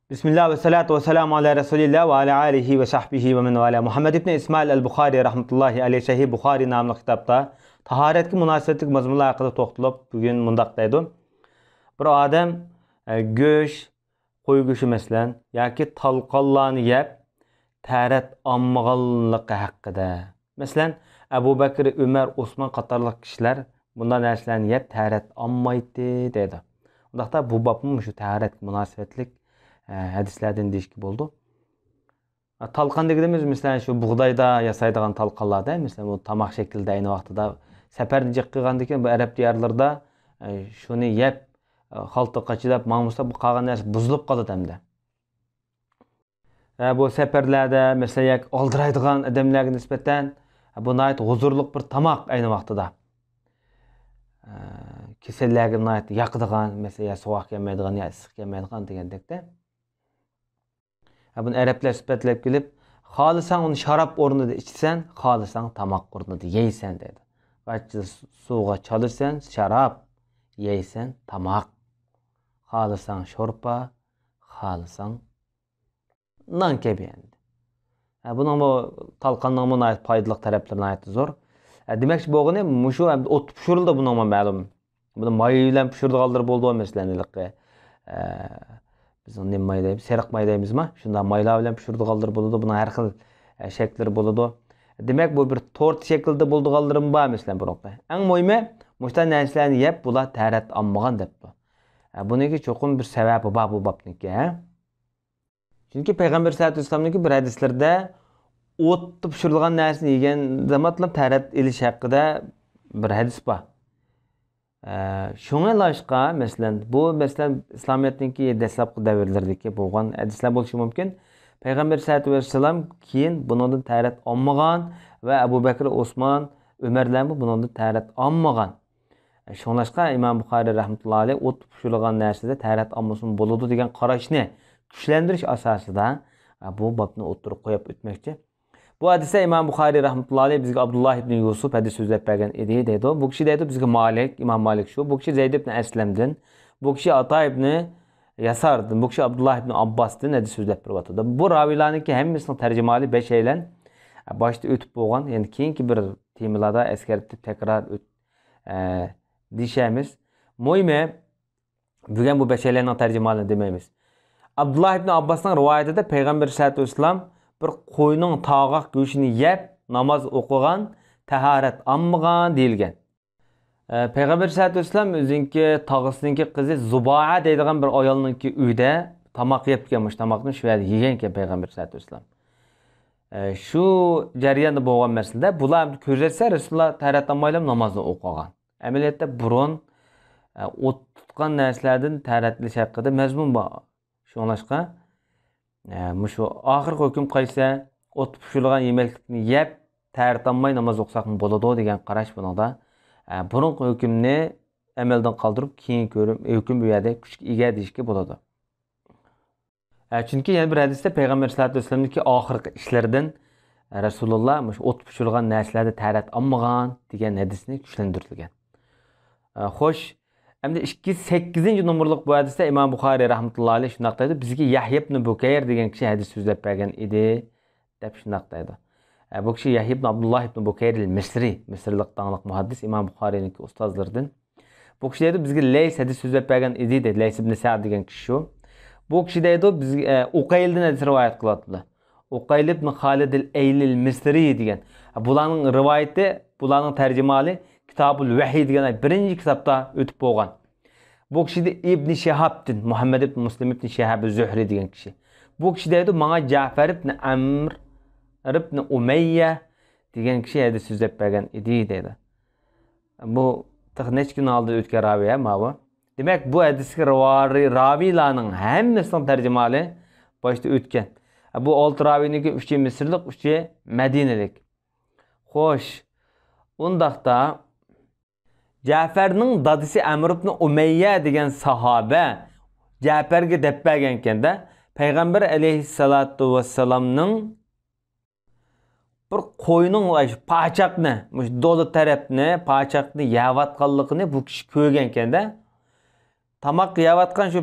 Bismillah ve salatu ve selamu ala Resulillah ve ala alihi ve sahbihi ve men vala. Muhammed ibn İsmail el-Bukhari rahmetullahi aleyhi Sahih Bukhari namlı kitapta taharetki münasebetlik mazmunlar hakkında to'xtalib bugün mundaq deydi. Bir odam go'sht, qo'y go'shti masalan yoki talqonlarni yeb taharet olmaganligi haqida. Masalan, Abu Bakr, Umar, Osman qatorliq kishilar bunday narsalarni yeb taharet olmaydi deydi. Undaqda bu babning shu taharet münasebetlik hadislerden değişik oldu. Talqan dediğimiz mesela şu buğdayda yasaydigan talqanlar değil mi? Mesela bu tamak şekilde aynı vaqtida seferni jek qilgandan bu Arap diyarlarda şunu yeb xalta qaçılab mağmusta bu qolgan narsa buzilib qoladi hamda. Bu seferlerde mesela oldiraydigan odamlarga nisbatan bu nayt huzurluq bir tamak aynı vaqtida. Kesellerge nayt yaqdigan mesela soğuk yemaydigan ya issiq yemaydigan degandekde. Bunu Araplar sifatlab kelib, xohlasan uni sharob o'rnida ichsan, xohlasan tamoq o'rnida yeysan dedi. Qancha suvga chalirsan, sharob, yeysan tamoq. Xohlasan sho'rpa, xohlasan non kabi endi. Buning bu talqonning buna foydali taraflarini aytdi zo'r. Demakchi bo'lgani, mushu o't pishirildi buning ma'lum. Buni moy bilan pishirdi qoldirib bo'ldi masalan. Biz onu mayda deymiz, seriq mayda deymizmi? Shunda maylar bilan pishirdi qoldirib bo'ladi. Buning har xil shakllar bo'ladi. Demak, bu bir tort shaklida bo'ldi qoldirib bor masalan buroqda. Eng muhimi, mushta narsalarni yeb bular tarat olmagan debdi. Buniki cho'qim bir sababi bor bu babniki, ha? Chunki payg'ambar sollallohu alayhi vasallamning bir hadislarda o'tda pishirilgan narsani yegan zamonlar tarat elish haqida bir hadis bor. Şuna laşqa mesela bu mesela İslamiyet'teki dastlabki davrlardagi bo'lgan hadislar bo'lishi mumkin. Payg'ambar sollallohu alayhi vasallam keyin bundan tarat olmagan va Abu Bakr, Osman, Umarlar bundan tarat olmagan. Shunlashqa Imom Buxoriy rahmatullohi alayhi o't pishirilgan narsada tarat olmasin bo'ladi degan qarashni kuchlantirish asosida bu babni o'tirib qo'yib o'tmoqchi. Bu hadise İmam Buxoriy rahmetullahi aleyh bizge Abdullah ibn Yusuf hadis sözlep bergen idi deydi. Bu kişi deydi bizge Malik, İmam Malik şu. Bu kişi Zeyd ibn Eslem'din. Bu kişi Ata ibn Yasar'dın. Bu kişi Abdullah ibn Abbas'dın hadis sözlep berwatıdı. Bu ravilarniki hemmisinin tercümali 5 eylen başta ötüp bolgan. Yani keyinki bir temilada eskertip tekrar dişemiz. Muhime bugün bu 5 eylenin tercümalini demeyimiz. Abdullah ibn Abbas'ın rivayetinde Peygamber sallallahu aleyhi ve sellem bir qo'yning tog'aq go'shtini yeb namoz o'qigan, tahorat olmagan deyilgan. Payg'ambar sollallohu alayhi vasallam o'ziniki tog'isiniki qizi Zuboa deydigan bir ayolninki uyda tamoq yeb kelmish, tamoqni shu yerda yegan ekan payg'ambar sollallohu alayhi vasallam. Shu jarayonda bo'lgan masalada bular ko'rsatsa Rasululloh tahorat olmaylam namozni o'qigan. Amaliyotda burun o't tutgan narsalardan tahoratlash haqida mazmun bor. Shunlashqa Muşu ahir hüküm qaysa o't pişirilgan yemeklikni yeb taharat olmay namoz o'qisak bo'ladi degan qarash buningda. Bunun hükümni amaldan qoldirib keyin ko'rib hüküm bu yerda kuchga ega deyishga bo'ladi. Chunki yana bir hadisda payg'ambar sollallohu alayhi vasallamniki oxirgi ishlaridan Rasululloh mush o't pişirilgan narsalarda taharat olmagan degan hadisni kuchlantirilgan. Xo'sh, Hem de 8. numaralık bu hadiste İmam Buxoriy rahmetullahi aleyh shunaq deydi. Bizga Yahya ibn Bukayr degan kishi hadis so'zlab bergan edi deb shunaq deydi. Bu kishi Yahya ibn Abdullah ibn Bukayr el-Misri, Misrlik tanliq muhaddis İmam Buxoriyning ustozlaridan. Bu kishi deydi bizga Lays hadis so'zlab bergan edi dedi. Lays ibn Sa'd degan kishi shu. Bu kishi deydi bizga Uqayldan hadis rivoyat qilyapti. Uqayl ibn Khalid el-Ayl el-Misri degan. Bularning rivoyati, bularning tarjimali Kitabul Vahiy degan birinchi kitobda o'tib bo'lgan. Bu kishi de İbn Şehab'din, Muhammed ibn Muslim ibn Şehab az-Zuhri degan kishi. Bu kishi deydi menga Ja'far ibn Amr ibn Umayya degan kishi hadis so'zlab bergan edi deydi. Bu necha kun oldin o'tgan raviya bu. Demak, bu hadisga ravilarning hammasining tarjimali boshda o'tgan. Bu 6 raviniki 3 Misrlik, 3 Madinalik. Xo'sh, undaqda Ja'farning dadisi Amr ibn Umayya degan sahoba Ja'farga deb bergan ekanda payg'ambar alayhissalatu vassalamning bir qo'yning pochaqni, mush do'li tarafni, pochaqni yavatganligini bu kishi ko'rgan ekanda tamoq yeyotgan shu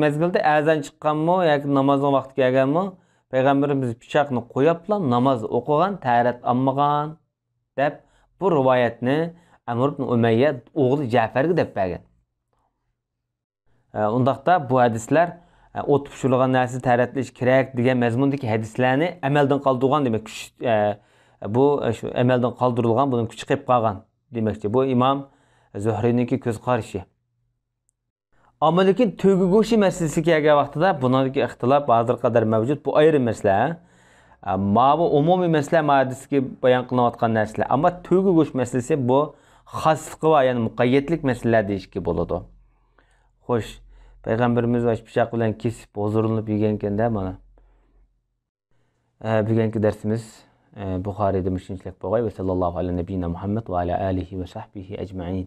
mezgilda azon chiqqanmi yoki namozning vaqti kelganmi payg'ambarimiz pichoqni qo'yibla namoz o'qigan, tarat olmagan deb bu rivoyatni Amr ibn Umayya o'g'li Ja'farga deb bergan. Undaqda bu hadislar o't pishirgan narsa taratlish kerak degan mazmundagi hadislarni amaldan qoldirgan demak. Bu shu amaldan qoldirilgan, buning kuchi qolib qolgan demakchi. Bu imom Zuhriyningki ko'z qarashi. Ammo lekin to'gi go'shi masalasiga kelgan vaqtida buningdagi ixtilof hozir qadar mavjud. Bu ayrim masala. Ammo bu umumiy masala hadisga bayon qilinayotgan narsalar. Ammo to'gi go'sh masalasi bu xosliqi va ya'ni muqayyatlik masalalar deyishga bo'ladi. Xo'sh, payg'ambarimiz va pichoq bilan kesib huzurlanib yegan ekanda mana. Bugungi darsimiz Buxoriyda mushunchalik bo'lg'ay va sallallohu alayhi nabiyina Muhammad va ala alihi va sahbihi ajma'in.